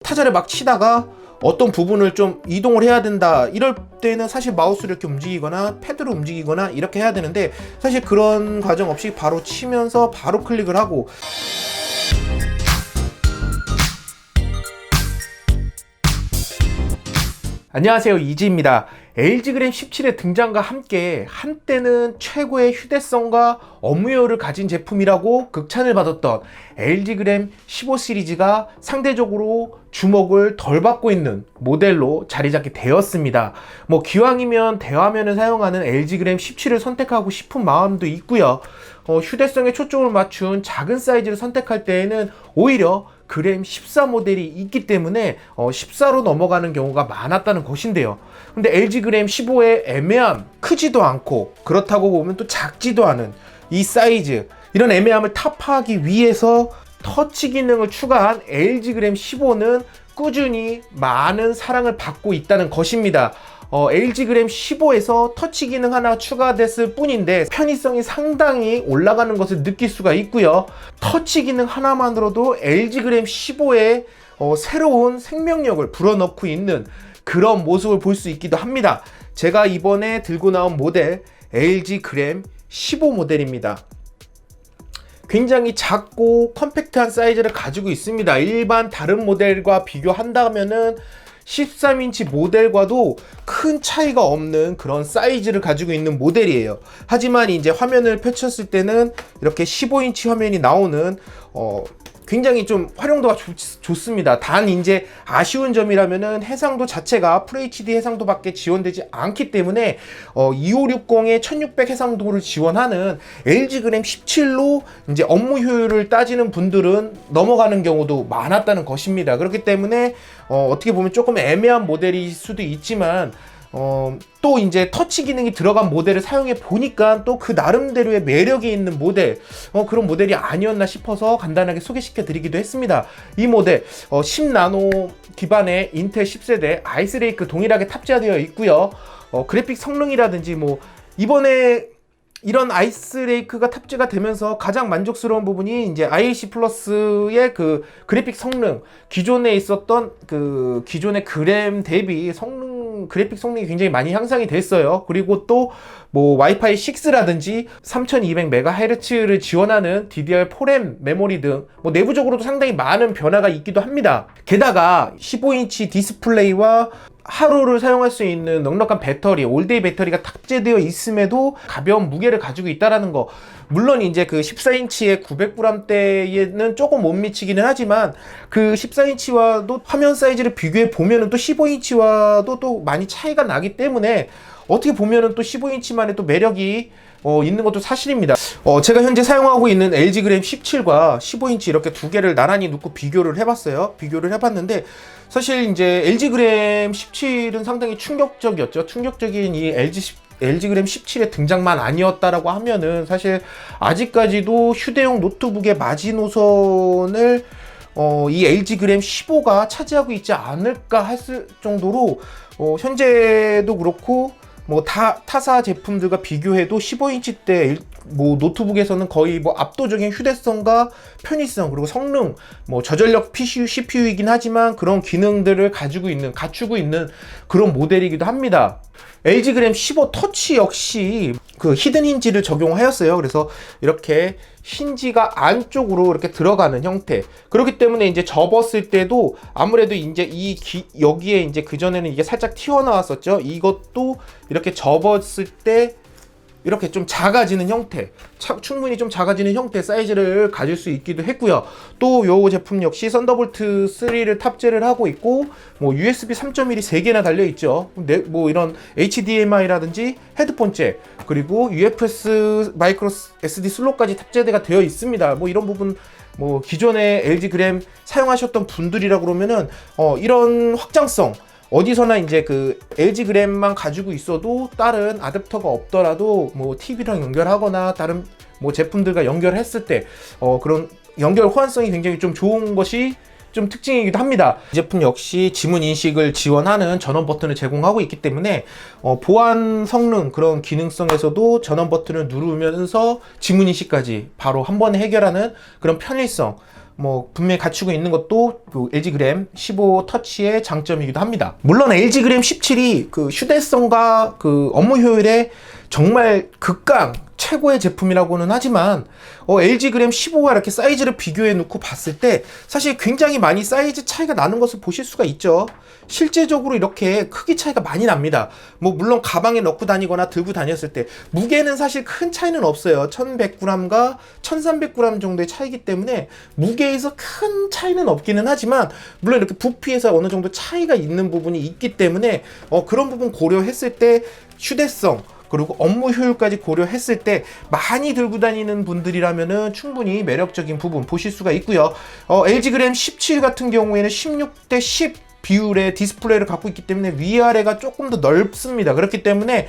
타자를 막 치다가 어떤 부분을 좀 이동을 해야 된다, 이럴 때는 사실 마우스를 이렇게 움직이거나 패드를 움직이거나 이렇게 해야 되는데, 사실 그런 과정 없이 바로 치면서 바로 클릭을 하고. 안녕하세요, 이지입니다. LG 그램 17의 등장과 함께 한때는 최고의 휴대성과 업무효율을 가진 제품이라고 극찬을 받았던 LG 그램 15 시리즈가 상대적으로 주목을 덜 받고 있는 모델로 자리 잡게 되었습니다. 기왕이면 대화면을 사용하는 LG 그램 17을 선택하고 싶은 마음도 있고요. 휴대성에 초점을 맞춘 작은 사이즈를 선택할 때에는 오히려 그램 14 모델이 있기 때문에 14로 넘어가는 경우가 많았다는 것인데요. 근데 LG 그램 15의 애매함, 크지도 않고 그렇다고 보면 또 작지도 않은 이 사이즈, 이런 애매함을 타파하기 위해서 터치 기능을 추가한 LG 그램 15는 꾸준히 많은 사랑을 받고 있다는 것입니다. LG 그램 15에서 터치 기능 하나 추가됐을 뿐인데 편의성이 상당히 올라가는 것을 느낄 수가 있고요. 터치 기능 하나만으로도 LG 그램 15의 새로운 생명력을 불어넣고 있는 그런 모습을 볼 수 있기도 합니다. 제가 이번에 들고 나온 모델 LG 그램 15 모델입니다. 굉장히 작고 컴팩트한 사이즈를 가지고 있습니다. 일반 다른 모델과 비교한다면은 13인치 모델과도 큰 차이가 없는 그런 사이즈를 가지고 있는 모델이에요. 하지만 이제 화면을 펼쳤을 때는 이렇게 15인치 화면이 나오는 굉장히 좀 활용도가 좋습니다. 단 이제 아쉬운 점이라면은 해상도 자체가 FHD 해상도밖에 지원되지 않기 때문에 2560의 1600 해상도를 지원하는 LG 그램 17로 이제 업무 효율을 따지는 분들은 넘어가는 경우도 많았다는 것입니다. 그렇기 때문에 어떻게 보면 조금 애매한 모델일 수도 있지만 또 이제 터치 기능이 들어간 모델을 사용해 보니까 또 그 나름대로의 매력이 있는 모델, 그런 모델이 아니었나 싶어서 간단하게 소개시켜 드리기도 했습니다. 이 모델 10나노 기반의 인텔 10세대 아이스레이크 동일하게 탑재되어 있고요. 그래픽 성능이라든지 이번에 이런 아이스레이크가 탑재가 되면서 가장 만족스러운 부분이 이제 IAC 플러스의 그 그래픽 성능, 기존에 있었던 그 기존의 그램 대비 그래픽 성능이 굉장히 많이 향상이 됐어요. 그리고 또 와이파이 6라든지 3200MHz를 지원하는 DDR4램 메모리 등 내부적으로도 상당히 많은 변화가 있기도 합니다. 게다가 15인치 디스플레이와 하루를 사용할 수 있는 넉넉한 배터리, 올데이 배터리가 탑재되어 있음에도 가벼운 무게를 가지고 있다는 거. 물론 이제 그 14인치의 900g대에는 조금 못 미치기는 하지만 그 14인치와도 화면 사이즈를 비교해 보면은 또 15인치와도 또 많이 차이가 나기 때문에 어떻게 보면은 또 15인치만의 또 매력이 있는 것도 사실입니다. 제가 현재 사용하고 있는 LG 그램 17과 15인치 이렇게 두 개를 나란히 놓고 비교를 해봤어요. 비교를 해봤는데 사실 이제 LG 그램 17은 상당히 충격적이었죠. 충격적인 이 LG 그램 17의 등장만 아니었다라고 하면은 사실 아직까지도 휴대용 노트북의 마지노선을 이 LG 그램 15가 차지하고 있지 않을까 했을 정도로 현재도 그렇고 타사 제품들과 비교해도 15인치대 노트북에서는 거의 압도적인 휴대성과 편의성, 그리고 성능, 저전력 CPU이긴 하지만 그런 기능들을 갖추고 있는 그런 모델이기도 합니다. LG 그램 15 터치 역시 그 히든 힌지를 적용하였어요. 그래서 이렇게 힌지가 안쪽으로 이렇게 들어가는 형태. 그렇기 때문에 이제 접었을 때도 아무래도 이제 여기에 이제 그전에는 이게 살짝 튀어나왔었죠. 이것도 이렇게 접었을 때 이렇게 좀 작아지는 형태, 충분히 좀 작아지는 형태 사이즈를 가질 수 있기도 했고요. 또 요 제품 역시 썬더볼트 3를 탑재를 하고 있고 USB 3.1이 3개나 달려있죠. 이런 HDMI라든지 헤드폰 잭, 그리고 UFS 마이크로 SD 슬롯까지 탑재가 되어 있습니다. 이런 부분 기존에 LG 그램 사용하셨던 분들이라 그러면은 이런 확장성, 어디서나 이제 그 LG 그램만 가지고 있어도 다른 아댑터가 없더라도 TV랑 연결하거나 다른 제품들과 연결했을 때 그런 연결 호환성이 굉장히 좀 좋은 것이 좀 특징이기도 합니다. 이 제품 역시 지문 인식을 지원하는 전원 버튼을 제공하고 있기 때문에 보안 성능, 그런 기능성에서도 전원 버튼을 누르면서 지문 인식까지 바로 한 번에 해결하는 그런 편의성, 뭐 분명히 갖추고 있는 것도 그 LG 그램 15 터치의 장점이기도 합니다. 물론 LG 그램 17이 그 휴대성과 그 업무 효율에 정말 극강 최고의 제품이라고는 하지만 LG 그램 15와 이렇게 사이즈를 비교해 놓고 봤을 때 사실 굉장히 많이 사이즈 차이가 나는 것을 보실 수가 있죠. 실제적으로 이렇게 크기 차이가 많이 납니다. 뭐 물론 가방에 넣고 다니거나 들고 다녔을 때 무게는 사실 큰 차이는 없어요. 1100g과 1300g 정도의 차이기 때문에 무게에서 큰 차이는 없기는 하지만 물론 이렇게 부피에서 어느 정도 차이가 있는 부분이 있기 때문에 그런 부분 고려했을 때 휴대성 그리고 업무 효율까지 고려했을 때 많이 들고 다니는 분들이라면은 충분히 매력적인 부분 보실 수가 있고요. LG 그램 17 같은 경우에는 16대 10 비율의 디스플레이를 갖고 있기 때문에 위아래가 조금 더 넓습니다. 그렇기 때문에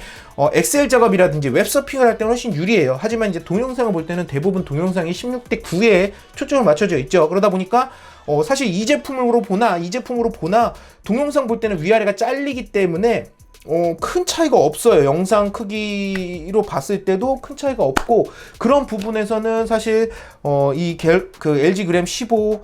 엑셀 작업이라든지 웹서핑을 할 때는 훨씬 유리해요. 하지만 이제 동영상을 볼 때는 대부분 동영상이 16대 9에 초점을 맞춰져 있죠. 그러다 보니까 사실 이 제품으로 보나 동영상 볼 때는 위아래가 잘리기 때문에 큰 차이가 없어요. 영상 크기로 봤을 때도 큰 차이가 없고 그런 부분에서는 사실 그 LG 그램 15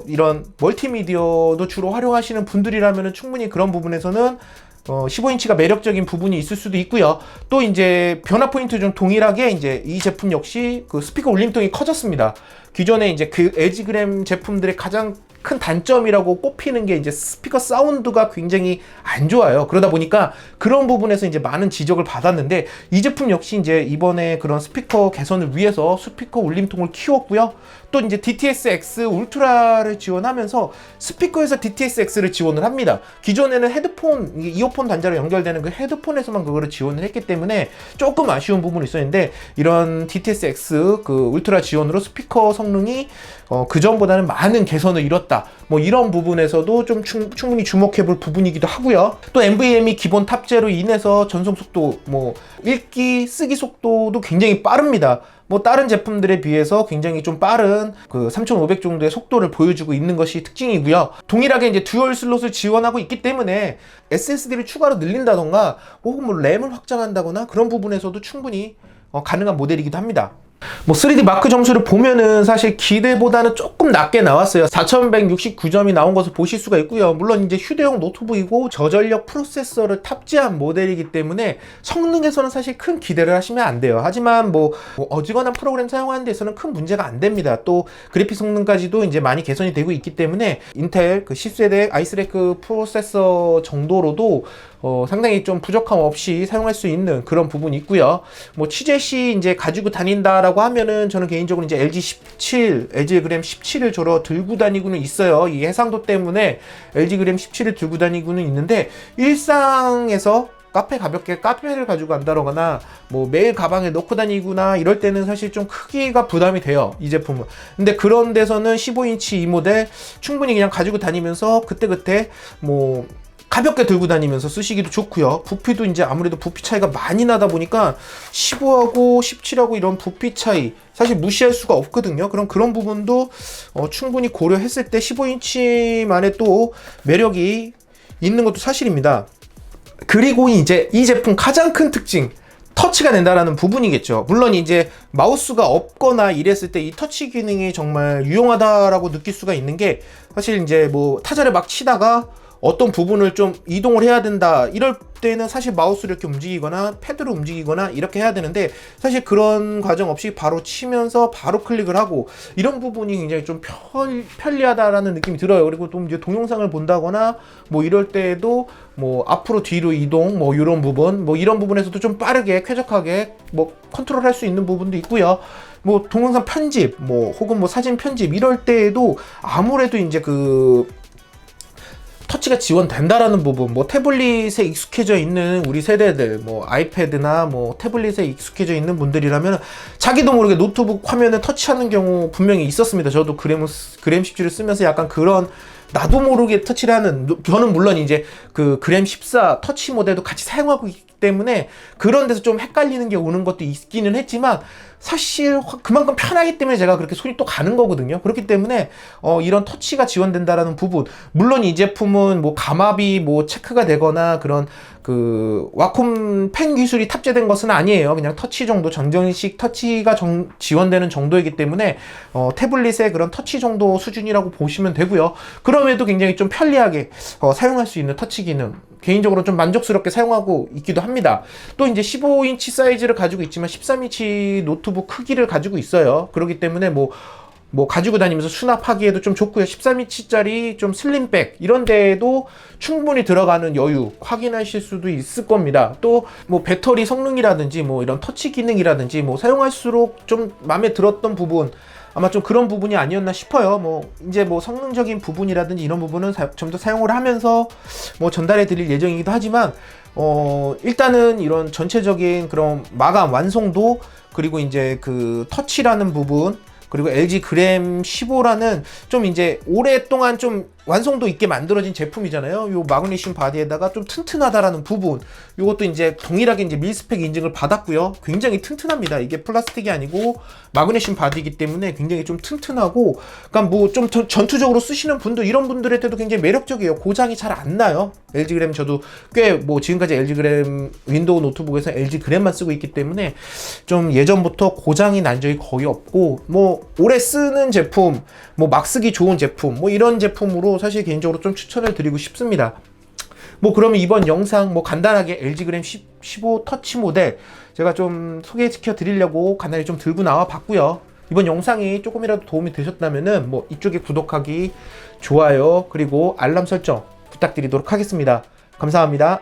이런 멀티미디어도 주로 활용하시는 분들이라면 충분히 그런 부분에서는 15인치가 매력적인 부분이 있을 수도 있고요. 또 이제 변화 포인트 좀 동일하게 이제 이 제품 역시 그 스피커 울림통이 커졌습니다. 기존에 이제 그 LG 그램 제품들의 가장 큰 단점이라고 꼽히는 게 이제 스피커 사운드가 굉장히 안 좋아요. 그러다 보니까 그런 부분에서 이제 많은 지적을 받았는데 이 제품 역시 이제 이번에 그런 스피커 개선을 위해서 스피커 울림통을 키웠고요. 또 이제 DTS-X 울트라를 지원하면서 스피커에서 DTS-X를 지원을 합니다. 기존에는 헤드폰, 이어폰 단자로 연결되는 그 헤드폰에서만 그거를 지원을 했기 때문에 조금 아쉬운 부분이 있었는데 이런 DTS-X 그 울트라 지원으로 스피커 성능이 그 전보다는 많은 개선을 이뤘다. 뭐 이런 부분에서도 좀 충분히 주목해 볼 부분이기도 하고요. 또 NVMe 기본 탑재로 인해서 전송 속도, 뭐 읽기, 쓰기 속도도 굉장히 빠릅니다. 뭐 다른 제품들에 비해서 굉장히 좀 빠른 그 3500 정도의 속도를 보여주고 있는 것이 특징이고요. 동일하게 이제 듀얼 슬롯을 지원하고 있기 때문에 SSD를 추가로 늘린다던가 혹은 뭐 램을 확장한다거나 그런 부분에서도 충분히 가능한 모델이기도 합니다. 뭐 3D 마크 점수를 보면은 사실 기대보다는 조금 낮게 나왔어요. 4169점이 나온 것을 보실 수가 있고요. 물론 이제 휴대용 노트북이고 저전력 프로세서를 탑재한 모델이기 때문에 성능에서는 사실 큰 기대를 하시면 안 돼요. 하지만 뭐 어지간한 프로그램 사용하는 데서는 큰 문제가 안 됩니다. 또 그래픽 성능까지도 이제 많이 개선이 되고 있기 때문에 인텔 그 10세대 아이스레크 프로세서 정도로도 상당히 좀 부족함 없이 사용할 수 있는 그런 부분이 있고요. 뭐 취재시 이제 가지고 다닌다라고 하면은 저는 개인적으로 이제 LG 그램 17을 주로 들고 다니고는 있어요. 이 해상도 때문에 LG 그램 17을 들고 다니고는 있는데 일상에서 가볍게 카페를 가지고 간다거나 뭐 매일 가방에 넣고 다니거나 이럴 때는 사실 좀 크기가 부담이 돼요, 이 제품은. 근데 그런 데서는 15인치 이 모델 충분히 그냥 가지고 다니면서 그때그때 뭐 가볍게 들고 다니면서 쓰시기도 좋고요. 부피도 이제 아무래도 부피 차이가 많이 나다 보니까 15하고 17하고 이런 부피 차이 사실 무시할 수가 없거든요. 그런 부분도 충분히 고려했을 때 15인치만의 또 매력이 있는 것도 사실입니다. 그리고 이제 이 제품 가장 큰 특징, 터치가 된다라는 부분이겠죠. 물론 이제 마우스가 없거나 이랬을 때 이 터치 기능이 정말 유용하다라고 느낄 수가 있는 게 사실 이제 뭐 타자를 막 치다가 어떤 부분을 좀 이동을 해야 된다 이럴 때는 사실 마우스를 이렇게 움직이거나 패드로 움직이거나 이렇게 해야 되는데 사실 그런 과정 없이 바로 치면서 바로 클릭을 하고 이런 부분이 굉장히 좀 편리하다라는 느낌이 들어요. 그리고 또 이제 동영상을 본다거나 뭐 이럴 때에도 뭐 앞으로 뒤로 이동 뭐 이런 부분 뭐 이런 부분에서도 좀 빠르게 쾌적하게 뭐 컨트롤할 수 있는 부분도 있고요. 뭐 동영상 편집 뭐 혹은 뭐 사진 편집 이럴 때에도 아무래도 이제 그 터치가 지원된다라는 부분, 뭐 태블릿에 익숙해져 있는 우리 세대들, 뭐 아이패드나 뭐 태블릿에 익숙해져 있는 분들이라면 자기도 모르게 노트북 화면에 터치하는 경우 분명히 있었습니다. 저도 그램 17을 쓰면서 약간 그런 나도 모르게 터치를 하는, 저는 물론 이제 그 그램 14 터치 모델도 같이 사용하고 있기 때문에 그런 데서 좀 헷갈리는 게 오는 것도 있기는 했지만 사실 그만큼 편하기 때문에 제가 그렇게 손이 또 가는 거거든요. 그렇기 때문에 이런 터치가 지원된다라는 부분, 물론 이 제품은 뭐 감압이 뭐 체크가 되거나 그런 그 와콤 펜 기술이 탑재된 것은 아니에요. 그냥 터치 정도, 정정식 터치가 지원되는 정도이기 때문에 태블릿의 그런 터치 정도 수준이라고 보시면 되고요. 그럼에도 굉장히 좀 편리하게 사용할 수 있는 터치 기능, 개인적으로 좀 만족스럽게 사용하고 있기도 합니다. 또 이제 15인치 사이즈를 가지고 있지만 13인치 노트북 크기를 가지고 있어요. 그렇기 때문에 뭐 가지고 다니면서 수납하기에도 좀 좋고요. 13인치짜리 좀 슬림백 이런 데에도 충분히 들어가는 여유 확인하실 수도 있을 겁니다. 또 뭐 배터리 성능이라든지 뭐 이런 터치 기능이라든지 뭐 사용할수록 좀 마음에 들었던 부분, 아마 좀 그런 부분이 아니었나 싶어요. 뭐 이제 뭐 성능적인 부분이라든지 이런 부분은 좀 더 사용을 하면서 뭐 전달해 드릴 예정이기도 하지만 일단은 이런 전체적인 그런 마감 완성도, 그리고 이제 그 터치라는 부분, 그리고 LG 그램 15라는 좀 이제 오랫동안 좀 완성도 있게 만들어진 제품이잖아요. 요 마그네슘 바디에다가 좀 튼튼하다라는 부분, 요것도 이제 동일하게 이제 밀스펙 인증을 받았고요. 굉장히 튼튼합니다. 이게 플라스틱이 아니고 마그네슘 바디이기 때문에 굉장히 좀 튼튼하고, 그러니까 뭐 좀 전투적으로 쓰시는 분들, 이런 분들한테도 굉장히 매력적이에요. 고장이 잘 안 나요. LG 그램 저도 꽤 뭐 지금까지 LG 그램 윈도우 노트북에서 LG 그램만 쓰고 있기 때문에 좀 예전부터 고장이 난 적이 거의 없고, 뭐 오래 쓰는 제품, 뭐 막 쓰기 좋은 제품, 뭐 이런 제품으로 사실 개인적으로 좀 추천을 드리고 싶습니다. 뭐 그러면 이번 영상 뭐 간단하게 LG 그램 15 터치 모델 제가 좀 소개시켜 드리려고 간단히 좀 들고 나와 봤고요. 이번 영상이 조금이라도 도움이 되셨다면은 뭐 이쪽에 구독하기, 좋아요, 그리고 알람 설정 부탁드리도록 하겠습니다. 감사합니다.